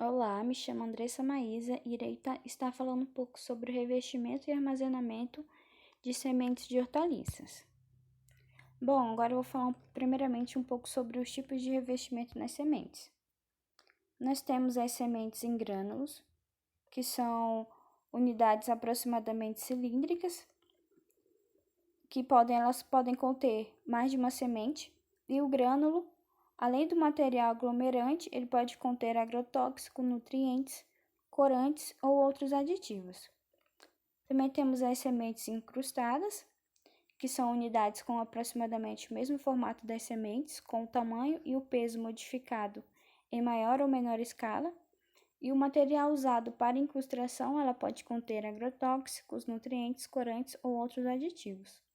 Olá, me chamo Andressa Maísa e irei estar falando um pouco sobre o revestimento e armazenamento de sementes de hortaliças. Bom, agora eu vou falar primeiramente um pouco sobre os tipos de revestimento nas sementes. Nós temos as sementes em grânulos, que são unidades aproximadamente cilíndricas, elas podem conter mais de uma semente, e o grânulo, além do material aglomerante, ele pode conter agrotóxico, nutrientes, corantes ou outros aditivos. Também temos as sementes incrustadas, que são unidades com aproximadamente o mesmo formato das sementes, com o tamanho e o peso modificado em maior ou menor escala, e o material usado para incrustação ela pode conter agrotóxicos, nutrientes, corantes ou outros aditivos.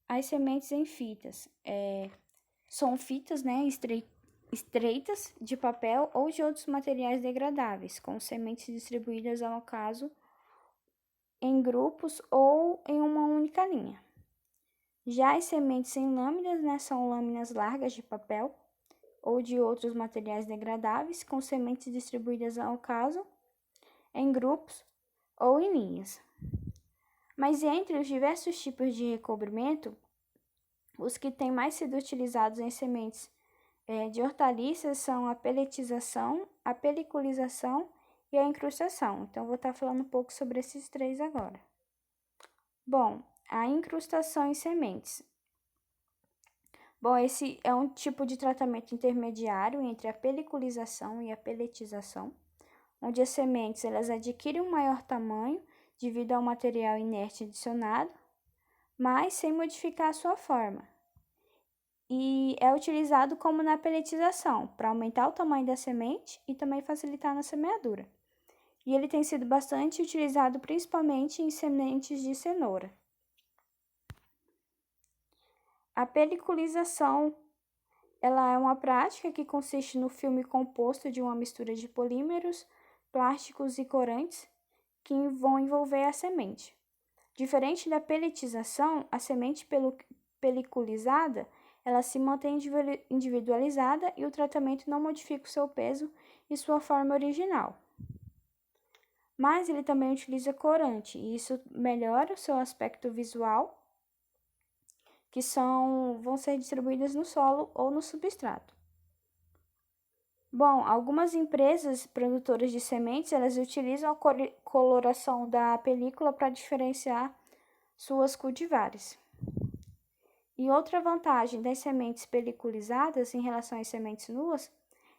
As sementes em fitas são fitas, estreitas de papel ou de outros materiais degradáveis, com sementes distribuídas ao acaso em grupos ou em uma única linha. Já as sementes em lâminas, são lâminas largas de papel ou de outros materiais degradáveis, com sementes distribuídas ao acaso em grupos ou em linhas. Mas entre os diversos tipos de recobrimento, os que têm mais sido utilizados em sementes de hortaliças são a pelletização, a peliculização e a incrustação. Então, vou estar falando um pouco sobre esses três agora. Bom, a incrustação em sementes. Bom, esse é um tipo de tratamento intermediário entre a peliculização e a pelletização, onde as sementes elas adquirem um maior tamanho devido ao material inerte adicionado, mas sem modificar a sua forma. E é utilizado como na pelletização, para aumentar o tamanho da semente e também facilitar na semeadura. E ele tem sido bastante utilizado principalmente em sementes de cenoura. A peliculização, ela é uma prática que consiste no filme composto de uma mistura de polímeros, plásticos e corantes que vão envolver a semente. Diferente da pelletização, a semente peliculizada ela se mantém individualizada e o tratamento não modifica o seu peso e sua forma original. Mas ele também utiliza corante, e isso melhora o seu aspecto visual, que vão ser distribuídas no solo ou no substrato. Bom, algumas empresas produtoras de sementes, elas utilizam a coloração da película para diferenciar suas cultivares. E outra vantagem das sementes peliculizadas em relação às sementes nuas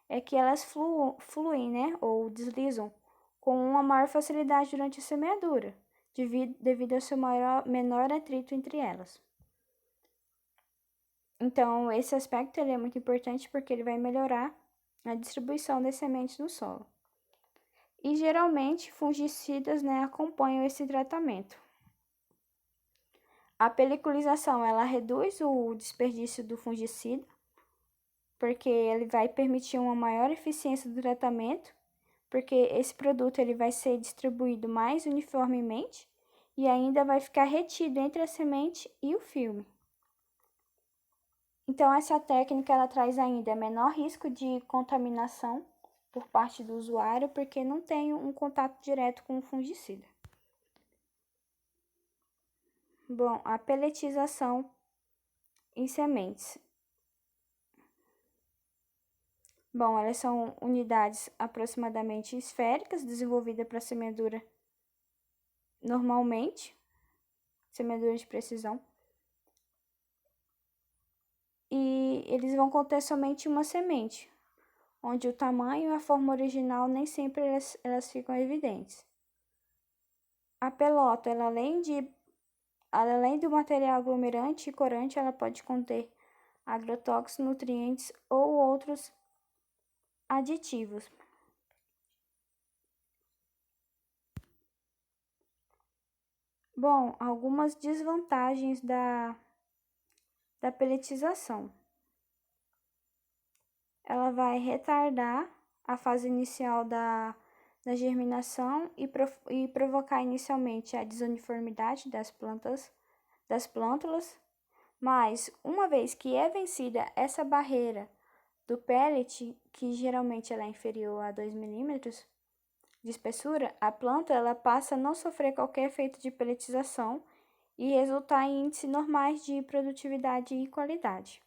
é que elas fluem, ou deslizam com uma maior facilidade durante a semeadura, devido ao seu menor atrito entre elas. Então, esse aspecto ele é muito importante porque ele vai melhorar a distribuição das sementes no solo. E geralmente, fungicidas acompanham esse tratamento. A peliculização ela reduz o desperdício do fungicida, porque ele vai permitir uma maior eficiência do tratamento, porque esse produto ele vai ser distribuído mais uniformemente e ainda vai ficar retido entre a semente e o filme. Então, essa técnica ela traz ainda menor risco de contaminação por parte do usuário, porque não tem um contato direto com o fungicida. Bom, a pelletização em sementes. Bom, elas são unidades aproximadamente esféricas, desenvolvidas para semeadura normalmente, semeadura de precisão. E eles vão conter somente uma semente, onde o tamanho e a forma original nem sempre elas ficam evidentes. A pelota, ela, além do material aglomerante e corante, ela pode conter agrotóxicos, nutrientes ou outros aditivos. Bom, algumas desvantagens da pelletização. Ela vai retardar a fase inicial da germinação e provocar inicialmente a desuniformidade das plântulas, mas uma vez que é vencida essa barreira do pellet, que geralmente ela é inferior a 2 milímetros de espessura, a planta ela passa a não sofrer qualquer efeito de pelletização e resultar em índices normais de produtividade e qualidade.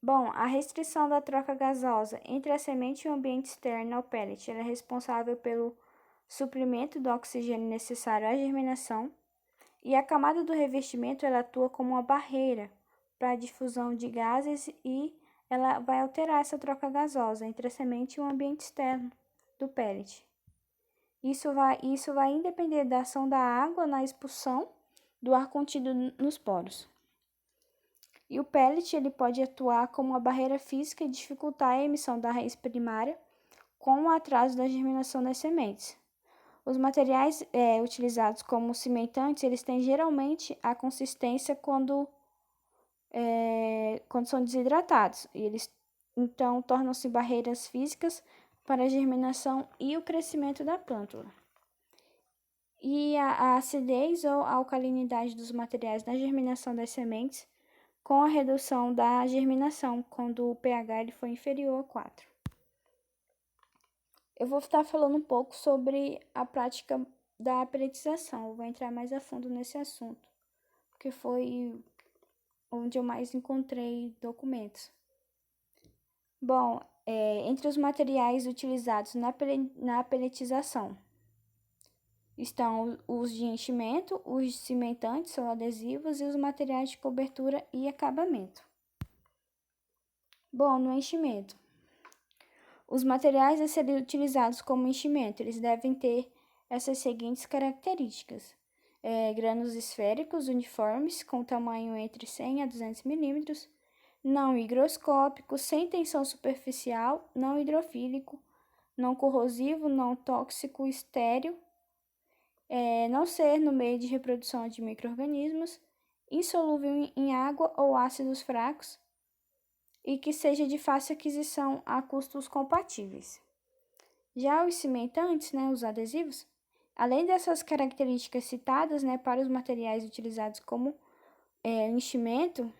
Bom, a restrição da troca gasosa entre a semente e o ambiente externo ao pellet ela é responsável pelo suprimento do oxigênio necessário à germinação, e a camada do revestimento ela atua como uma barreira para a difusão de gases e ela vai alterar essa troca gasosa entre a semente e o ambiente externo do pellet. Isso vai independer da ação da água na expulsão do ar contido nos poros. E o pellet ele pode atuar como uma barreira física e dificultar a emissão da raiz primária com o atraso da germinação das sementes. Os materiais utilizados como cimentantes, eles têm geralmente a consistência quando são desidratados. E eles, então, tornam-se barreiras físicas para a germinação e o crescimento da plântula. E a acidez ou a alcalinidade dos materiais na germinação das sementes, com a redução da germinação, quando o pH ele for inferior a 4. Eu vou estar falando um pouco sobre a prática da pelletização. Eu vou entrar mais a fundo nesse assunto, porque foi onde eu mais encontrei documentos. Bom, entre os materiais utilizados na pelletização estão os de enchimento, os cimentantes ou adesivos e os materiais de cobertura e acabamento. Bom, no enchimento, os materiais a serem utilizados como enchimento, eles devem ter essas seguintes características: grânulos esféricos uniformes com tamanho entre 100 a 200 milímetros, não higroscópico, sem tensão superficial, não hidrofílico, não corrosivo, não tóxico, estéril, não ser no meio de reprodução de micro-organismos, insolúvel em água ou ácidos fracos e que seja de fácil aquisição a custos compatíveis. Já os cimentantes, os adesivos, além dessas características citadas, para os materiais utilizados como enchimento,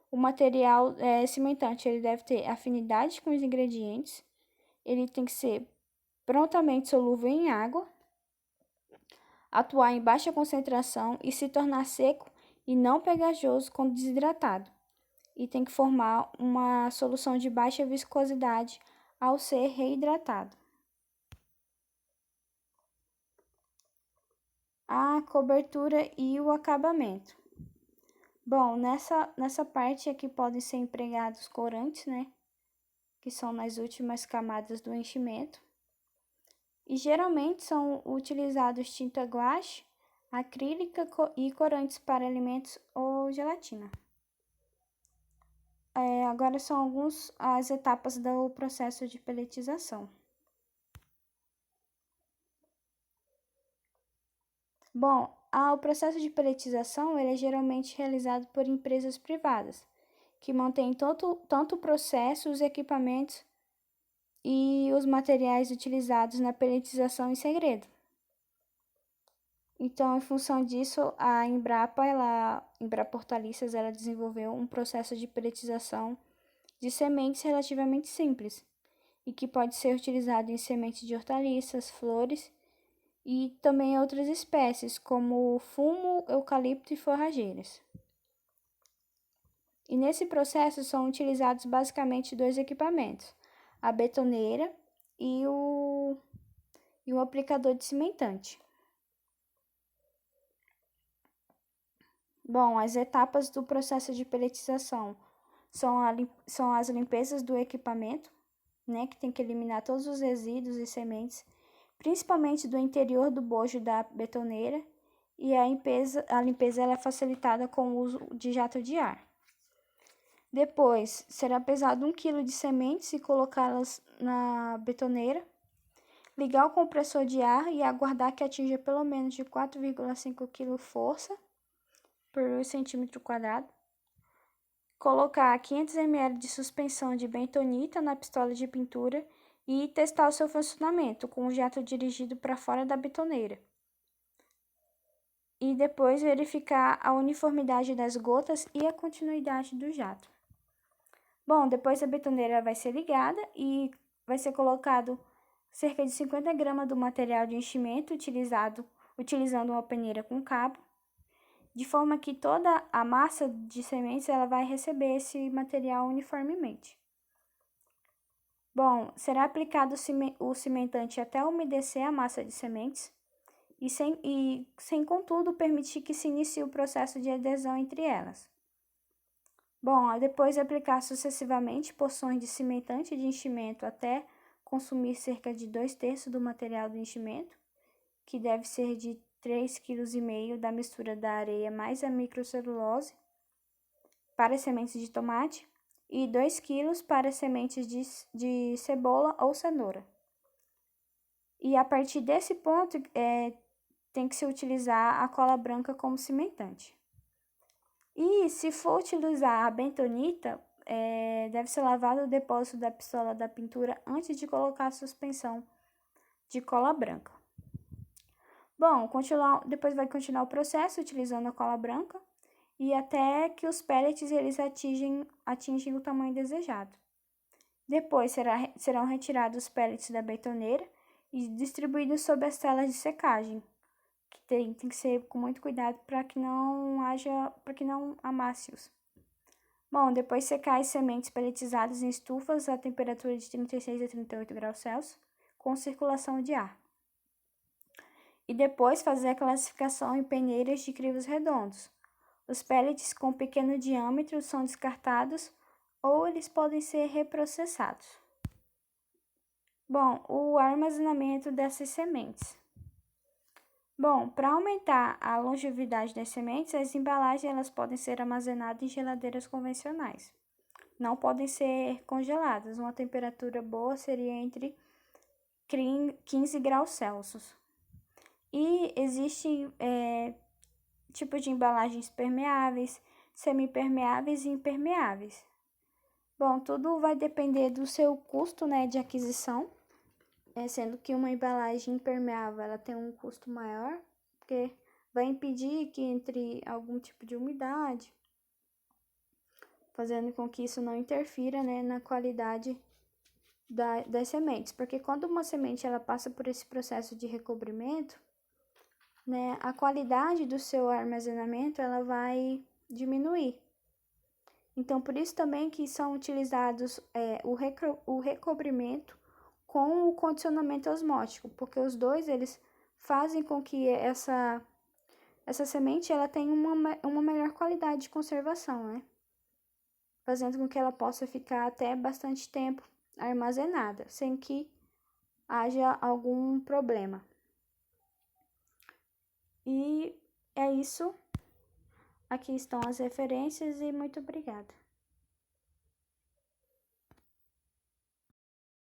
o material cimentante ele deve ter afinidade com os ingredientes, ele tem que ser prontamente solúvel em água, atuar em baixa concentração e se tornar seco e não pegajoso quando desidratado, e tem que formar uma solução de baixa viscosidade ao ser reidratado. A cobertura e o acabamento. Bom, nessa parte aqui podem ser empregados corantes, que são nas últimas camadas do enchimento. E geralmente são utilizados tinta guache, acrílica e corantes para alimentos ou gelatina. Agora são as etapas do processo de pelletização. Bom, o processo de pelletização ele é geralmente realizado por empresas privadas, que mantêm tanto o processo, os equipamentos e os materiais utilizados na pelletização em segredo. Então, em função disso, a Embrapa Hortaliças, ela desenvolveu um processo de pelletização de sementes relativamente simples e que pode ser utilizado em sementes de hortaliças, flores e também outras espécies, como fumo, eucalipto e forrageiras. E nesse processo são utilizados basicamente dois equipamentos, a betoneira e o aplicador de cimentante. Bom, as etapas do processo de pelletização são as limpezas do equipamento, que tem que eliminar todos os resíduos e sementes, principalmente do interior do bojo da betoneira, e a limpeza ela é facilitada com o uso de jato de ar. Depois, será pesado 1 kg de sementes e colocá-las na betoneira, ligar o compressor de ar e aguardar que atinja pelo menos de 4,5 kg força por centímetro quadrado. Colocar 500 ml de suspensão de bentonita na pistola de pintura e testar o seu funcionamento com o jato dirigido para fora da betoneira. E depois verificar a uniformidade das gotas e a continuidade do jato. Bom, depois a betoneira vai ser ligada e vai ser colocado cerca de 50 gramas do material de enchimento utilizando uma peneira com cabo, de forma que toda a massa de sementes ela vai receber esse material uniformemente. Bom, será aplicado o cimentante até umedecer a massa de sementes e sem contudo permitir que se inicie o processo de adesão entre elas. Bom, depois de aplicar sucessivamente porções de cimentante de enchimento até consumir cerca de 2/3 do material do enchimento, que deve ser de 3,5 kg da mistura da areia mais a microcelulose para sementes de tomate e 2 kg para sementes de cebola ou cenoura. E a partir desse ponto, tem que se utilizar a cola branca como cimentante. E se for utilizar a bentonita, deve ser lavado o depósito da pistola da pintura antes de colocar a suspensão de cola branca. Bom, depois vai continuar o processo utilizando a cola branca e até que os pellets eles atingem o tamanho desejado. Depois serão retirados os pellets da betoneira e distribuídos sobre as telas de secagem, que tem que ser com muito cuidado para que não amasse-os. Bom, depois secar as sementes pelletizadas em estufas a temperatura de 36 a 38 graus Celsius, com circulação de ar. E depois fazer a classificação em peneiras de crivos redondos. Os pellets com pequeno diâmetro são descartados ou eles podem ser reprocessados. Bom, o armazenamento dessas sementes. Bom, para aumentar a longevidade das sementes, as embalagens elas podem ser armazenadas em geladeiras convencionais. Não podem ser congeladas. Uma temperatura boa seria entre 15 graus Celsius. E existem tipos de embalagens permeáveis, semipermeáveis e impermeáveis. Bom, tudo vai depender do seu custo, né, de aquisição. Sendo que uma embalagem impermeável ela tem um custo maior, porque vai impedir que entre algum tipo de umidade, fazendo com que isso não interfira, né, na qualidade das sementes. Porque quando uma semente ela passa por esse processo de recobrimento, né, a qualidade do seu armazenamento ela vai diminuir. Então, por isso também que são utilizados o recobrimento com o condicionamento osmótico, porque os dois eles fazem com que essa semente ela tenha uma melhor qualidade de conservação, né? Fazendo com que ela possa ficar até bastante tempo armazenada, sem que haja algum problema. E é isso. Aqui estão as referências e muito obrigada.